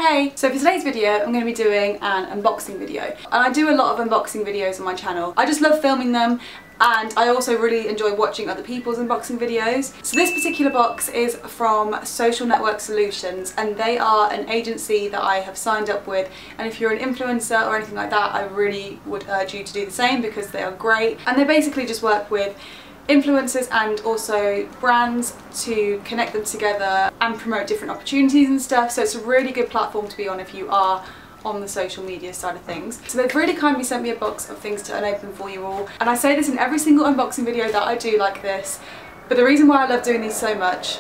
Hey! So for today's video I'm going to be doing an unboxing video, and I do a lot of unboxing videos on my channel. I just love filming them, and I also really enjoy watching other people's unboxing videos. So this particular box is from Social Network Solutions, and they are an agency that I have signed up with, and if you're an influencer or anything like that, I really would urge you to do the same because they are great. And they basically just work with influencers and also brands to connect them together and promote different opportunities and stuff, so it's a really good platform to be on if you are on the social media side of things. So they've really kindly sent me a box of things to unopen for you all, and I say this in every single unboxing video that I do like this, but the reason why I love doing these so much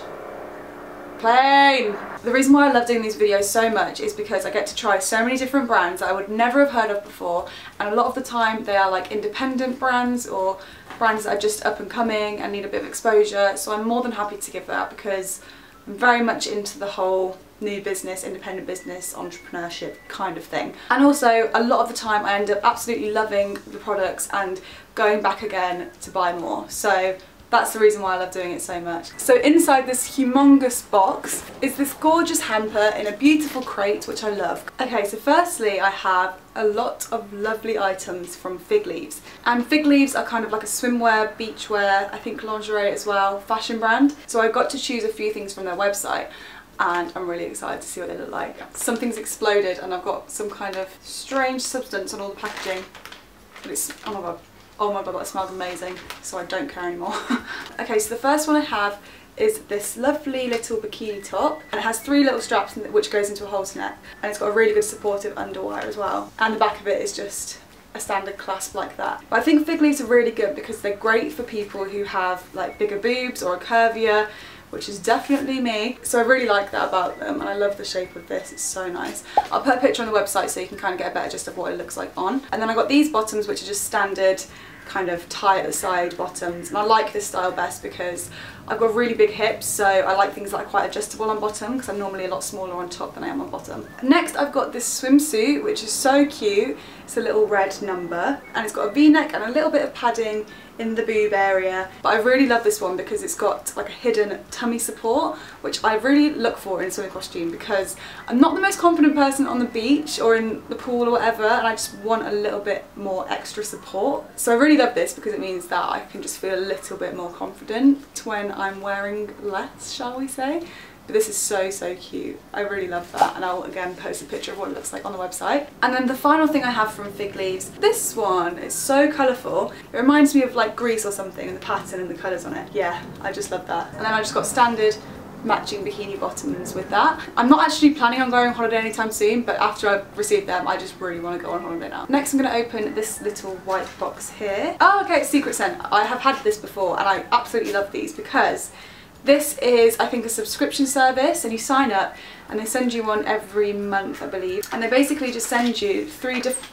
The reason why I love doing these videos so much is because I get to try so many different brands that I would never have heard of before, and a lot of the time they are like independent brands or brands that are just up and coming and need a bit of exposure, so I'm more than happy to give that because I'm very much into the whole new business, independent business, entrepreneurship kind of thing. And also a lot of the time I end up absolutely loving the products and going back again to buy more, so that's the reason why I love doing it so much. So inside this humongous box is this gorgeous hamper in a beautiful crate, which I love. Okay, so firstly I have a lot of lovely items from Figleaves. And Figleaves are kind of like a swimwear, beachwear, I think lingerie as well, fashion brand. So I got to choose a few things from their website, and I'm really excited to see what they look like. Something's exploded and I've got some kind of strange substance on all the packaging. But it's, oh my god, that smells amazing, so I don't care anymore. Okay, so the first one I have is this lovely little bikini top, and it has 3 little straps which goes into a halter neck, and it's got a really good supportive underwire as well, and the back of it is just a standard clasp like that. But I think Figleaves are really good because they're great for people who have like bigger boobs or are curvier, which is definitely me. So I really like that about them, and I love the shape of this, it's so nice. I'll put a picture on the website so you can kind of get a better gist of what it looks like on. And then I got these bottoms, which are just standard kind of tie at the side bottoms, and I like this style best because I've got really big hips, so I like things that are quite adjustable on bottom because I'm normally a lot smaller on top than I am on bottom. Next I've got this swimsuit, which is so cute. It's a little red number, and it's got a v-neck and a little bit of padding in the boob area, but I really love this one because it's got like a hidden tummy support, which I really look for in a swimming costume because I'm not the most confident person on the beach or in the pool or whatever, and I just want a little bit more extra support. So I really love this because it means that I can just feel a little bit more confident when I'm wearing less, shall we say. But this is so cute. I really love that, and I'll again post a picture of what it looks like on the website. And then the final thing I have from Figleaves, this one is so colourful. It reminds me of like Grease or something, and the pattern and the colours on it. Yeah, I just love that. And then I just got standard matching bikini bottoms with that. I'm not actually planning on going on holiday anytime soon, but after I've received them I just really want to go on holiday now. Next I'm going to open this little white box here. Oh okay, it's Secret Scent. I have had this before and I absolutely love these because this is, I think, a subscription service, and you sign up and they send you one every month, I believe, and they basically just send you 3 different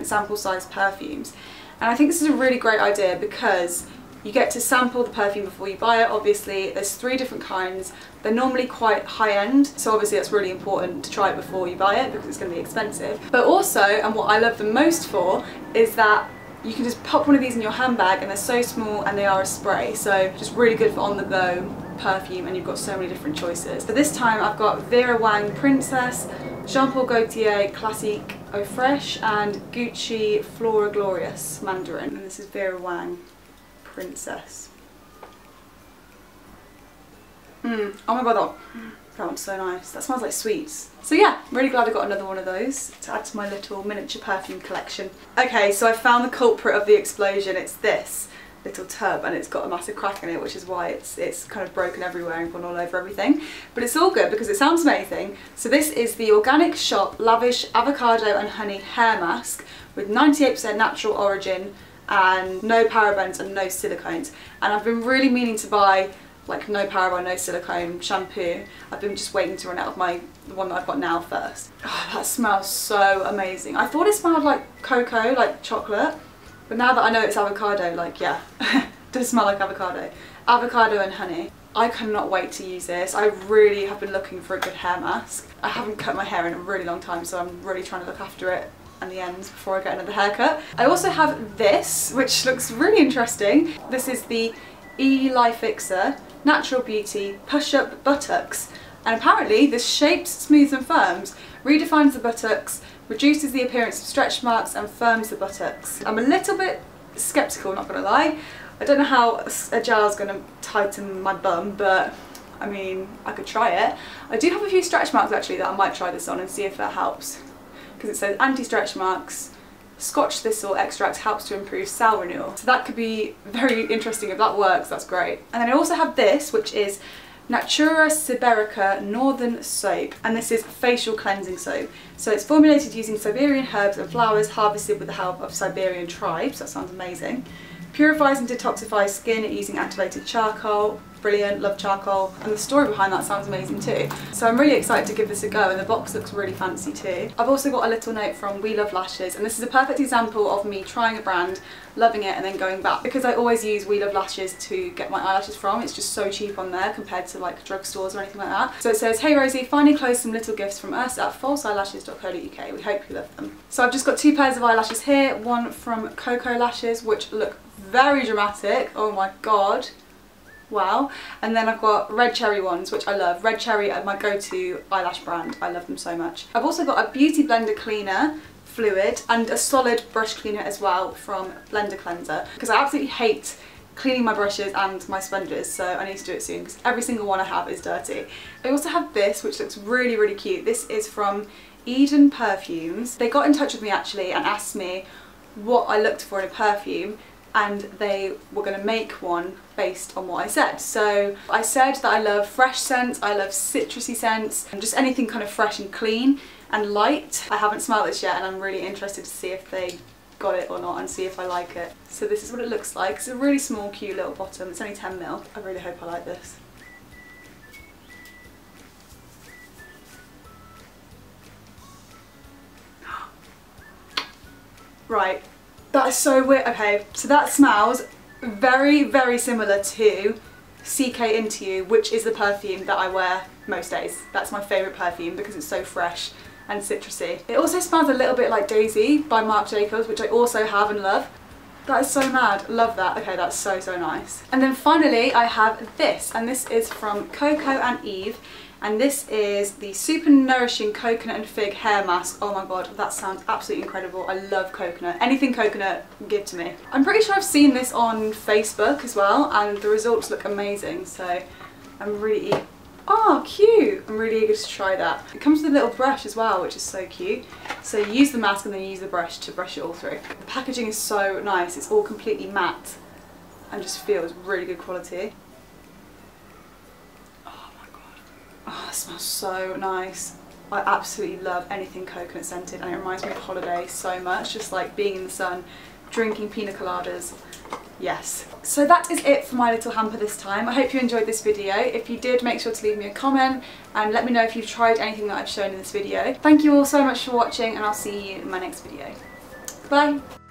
sample size perfumes. And I think this is a really great idea because you get to sample the perfume before you buy it. Obviously there's 3 different kinds. They're normally quite high end, so obviously that's really important to try it before you buy it because it's going to be expensive. But also, and what I love the most for, is that you can just pop one of these in your handbag, and they're so small and they are a spray, so just really good for on the go perfume, and you've got so many different choices. But this time I've got Vera Wang Princess, Jean Paul Gaultier Classique Eau Fraiche, and Gucci Flora Glorious Mandarin. And this is Vera Wang Princess. Oh my god, that one's so nice. That smells like sweets. So yeah, really glad I got another one of those to add to my little miniature perfume collection. Okay, so I found the culprit of the explosion. It's this little tub, and it's got a massive crack in it, which is why it's kind of broken everywhere and gone all over everything. But it's all good because it sounds amazing. So this is the Organic Shop Lavash Avocado and Honey Hair Mask with 98% natural origin and no parabens and no silicones. And I've been really meaning to buy like no paraben, no silicone shampoo. I've been just waiting to run out of the one that I've got now first. Oh, that smells so amazing. I thought it smelled like cocoa, like chocolate, but now that I know it's avocado, like yeah, it does smell like avocado. Avocado and honey. I cannot wait to use this. I really have been looking for a good hair mask. I haven't cut my hair in a really long time, so I'm really trying to look after it and the ends before I get another haircut. I also have this, which looks really interesting. This is the Life Fixer Natural Beauty Push-Up Buttocks And apparently this shapes, smooths and firms, redefines the buttocks, reduces the appearance of stretch marks and firms the buttocks. I'm a little bit sceptical, not gonna lie. I don't know how a gel's gonna tighten my bum, but I mean, I could try it. I do have a few stretch marks actually that I might try this on and see if that helps. Because it says anti-stretch marks, Scotch thistle extract helps to improve cell renewal. So that could be very interesting. If that works, that's great. And then I also have this, which is Natura Siberica Northern Soap, and this is facial cleansing soap. So it's formulated using Siberian herbs and flowers harvested with the help of Siberian tribes. That sounds amazing. Purifies and detoxifies skin using activated charcoal. Brilliant, love charcoal, and the story behind that sounds amazing too. So I'm really excited to give this a go, and the box looks really fancy too. I've also got a little note from We Love Lashes, and this is a perfect example of me trying a brand, loving it and then going back, because I always use We Love Lashes to get my eyelashes from. It's just so cheap on there compared to like drugstores or anything like that. So it says, "Hey Rosie, finally closed some little gifts from us at falseeyelashes.co.uk. We hope you love them." So I've just got 2 pairs of eyelashes here, one from Coco Lashes, which look very dramatic. Oh my god. Wow. And then I've got Red Cherry ones, which I love. Red Cherry are my go-to eyelash brand. I love them so much. I've also got a Beauty Blender cleaner fluid and a solid brush cleaner as well from Blender Cleanser, because I absolutely hate cleaning my brushes and my sponges, so I need to do it soon because every single one I have is dirty. I also have this, which looks really, really cute. This is from Eden Perfumes. They got in touch with me actually and asked me what I looked for in a perfume, and they were going to make one based on what I said. So I said that I love fresh scents, I love citrusy scents, and just anything kind of fresh and clean and light. I haven't smelled this yet, and I'm really interested to see if they got it or not and see if I like it. So this is what it looks like. It's a really small, cute little bottom. It's only 10ml. I really hope I like this. Right. That is so weird. Okay, so that smells very, very similar to CK Into You, which is the perfume that I wear most days. That's my favourite perfume because it's so fresh and citrusy. It also smells a little bit like Daisy by Marc Jacobs, which I also have and love. That is so mad. Love that. Okay, that's so, so nice. And then finally I have this, and this is from Coco Eve. And this is the Super Nourishing Coconut and Fig Hair Mask. Oh my god, that sounds absolutely incredible. I love coconut. Anything coconut, give to me. I'm pretty sure I've seen this on Facebook as well, and the results look amazing, so I'm really eager. Oh, cute! I'm really eager to try that. It comes with a little brush as well, which is so cute. So you use the mask and then you use the brush to brush it all through. The packaging is so nice. It's all completely matte and just feels really good quality. Oh, it smells so nice. I absolutely love anything coconut scented, and it reminds me of holiday so much, just like being in the sun, drinking pina coladas. Yes. So that is it for my little hamper this time. I hope you enjoyed this video. If you did, make sure to leave me a comment and let me know if you've tried anything that I've shown in this video. Thank you all so much for watching, and I'll see you in my next video. Bye!